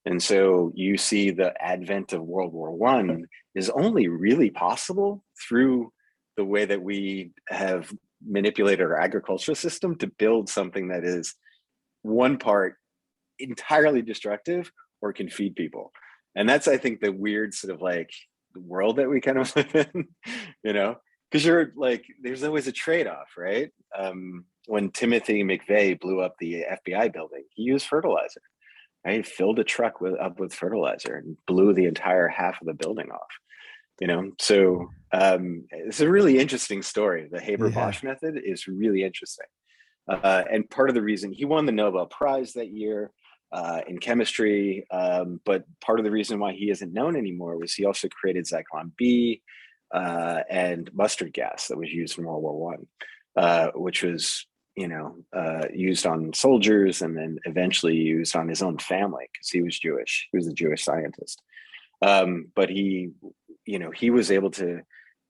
And so you see the advent of World War I is only really possible through the way that we have manipulated our agricultural system to build something that is one part entirely destructive or can feed people. And that's, I think, the weird sort of like world that we kind of live in, you know, because you're like, there's always a trade-off, right? When Timothy McVeigh blew up the FBI building, he used fertilizer, right? Filled a truck up with fertilizer and blew the entire half of the building off, you know? So it's a really interesting story. The Yeah. Haber-Bosch method is really interesting. And part of the reason he won the Nobel Prize that year in chemistry, but part of the reason why he isn't known anymore was he also created Zyklon B and mustard gas that was used in World War One, which was used on soldiers and then eventually used on his own family because he was Jewish. He was a Jewish scientist, but he was able to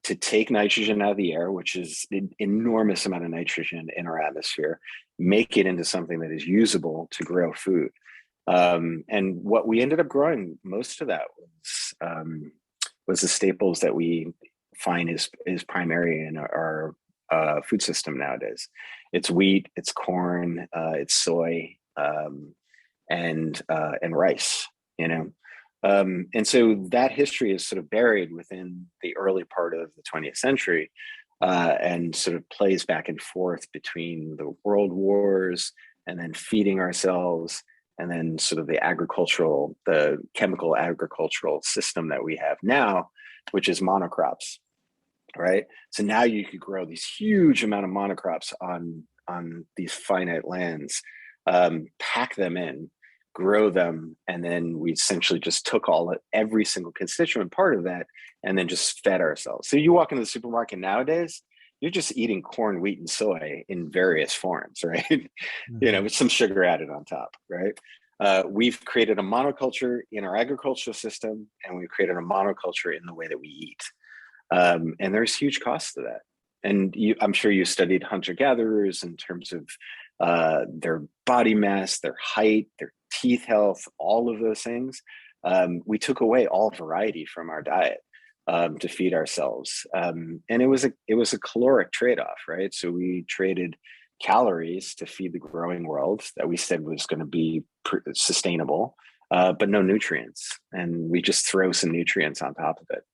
take nitrogen out of the air, which is an enormous amount of nitrogen in our atmosphere, make it into something that is usable to grow food. And what we ended up growing most of that was the staples that we find is primary in our food system nowadays. It's wheat, it's corn, it's soy, and rice. You know, and so that history is sort of buried within the early part of the 20th century, and sort of plays back and forth between the world wars and then feeding ourselves, and then sort of the chemical agricultural system that we have now, which is monocrops, right? So now you could grow these huge amount of monocrops on these finite lands, pack them in, grow them, and then we essentially just took every single constituent part of that and then just fed ourselves. So you walk into the supermarket nowadays, you're just eating corn, wheat, and soy in various forms, right? Mhm. With some sugar added on top, right? We've created a monoculture in our agricultural system, and we've created a monoculture in the way that we eat. And there's huge costs to that. And I'm sure you studied hunter-gatherers in terms of their body mass, their height, their teeth health, all of those things. We took away all variety from our diet to feed ourselves, and it was a caloric trade-off, right? So we traded calories to feed the growing world that we said was going to be sustainable, but no nutrients, and we just throw some nutrients on top of it.